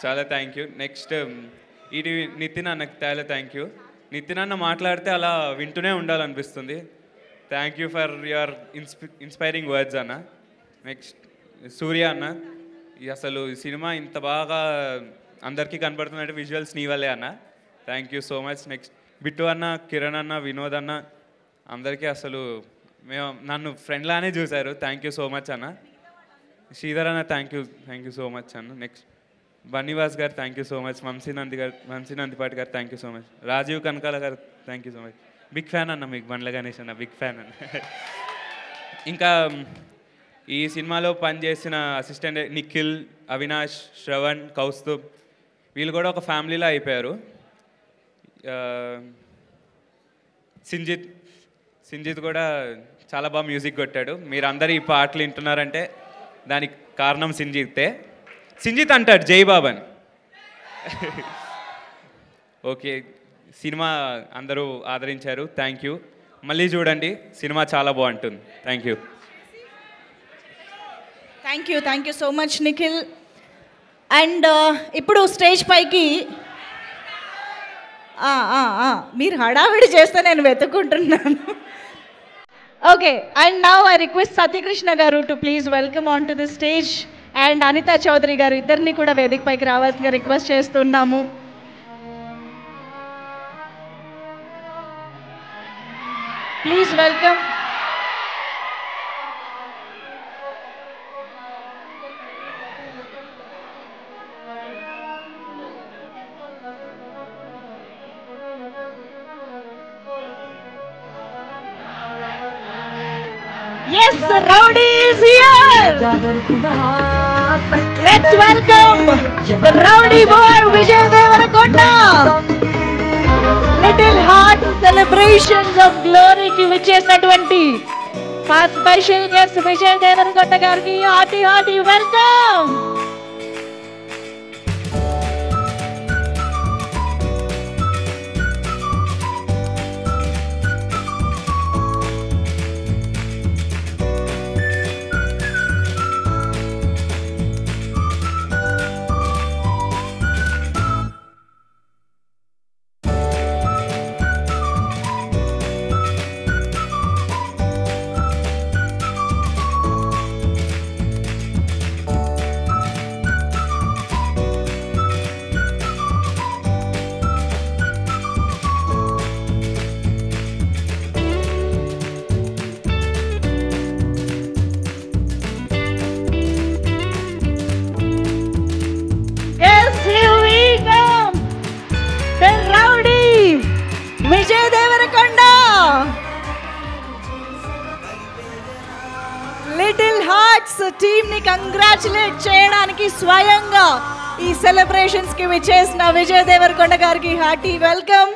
చాలా thank you. Next ఇది నితిన్ అన్నకు చాలా థ్యాంక్ యూ. నితిన్ అన్న మాట్లాడితే అలా వింటూనే ఉండాలనిపిస్తుంది. Thank you for your inspiring words అన్న. నెక్స్ట్ సూర్య అన్న, అసలు ఈ సినిమా ఇంత బాగా అందరికీ కనపడుతుందంటే విజువల్స్ నీ వల్లే అన్న. Thank you so much. Next Bittu అన్న, కిరణ్ అన్న, వినోద్ అన్న, అందరికీ అసలు నన్ను ఫ్రెండ్లానే చూశారు. థ్యాంక్ యూ సో మచ్ అన్న. శ్రీధర్ అన్న థ్యాంక్ యూ సో మచ్ అన్న. నెక్స్ట్ బన్నీవాస్ గారు thank you so much. Vamsi Nandipati గారు thank you so much. Rajeev Kanakala గారు thank you so much. Big fan అన్న మీకు, బండ్ల గణేష్ అన్న బిగ్ ఫ్యాన్ అన్న. ఇంకా ఈ సినిమాలో పనిచేసిన అసిస్టెంట్ నిఖిల్, అవినాష్, శ్రవణ్, కౌస్తుబ్ వీళ్ళు కూడా ఒక ఫ్యామిలీలో అయిపోయారు. సింజిత్ కూడా చాలా బాగా మ్యూజిక్ కొట్టాడు. మీరు అందరు ఈ పాటలు వింటున్నారంటే దానికి కారణం సింజిత్ అంటాడు జై బాబన్. ఓకే, సినిమా అందరూ ఆదరించారు, థ్యాంక్ యూ. మళ్ళీ చూడండి, సినిమా చాలా బాగుంటుంది. Thank you. Thank you so much Nikhil. And ఇప్పుడు స్టేజ్ పైకి మీరు హడావిడి చేస్తే నేను వెతుక్కుంటున్నాను. Okay, and now I request Satyakrishna గారు to please welcome on to the stage. And Anitha Chowdary గారు ఇద్దరిని కూడా వేదిక పైకి రావాల్సిందిగా రిక్వెస్ట్ చేస్తున్నాము. Please welcome. Yes, the rowdy is here. Let's welcome the rowdy boy Vijay Devarakonda. Little Heart Celebrations of Glory ki vichesinaటువంటి first special guest Vijay Deverakonda గారికి hearty welcome. Vijay Deverakonda little hearts team ని కంగ్రాచులేట్ చేయడానికి స్వయంగా ఈ సెలబ్రేషన్స్ కి విచ్చేసిన విజయ్ దేవరకొండ గారికి హార్టీ వెల్కమ్.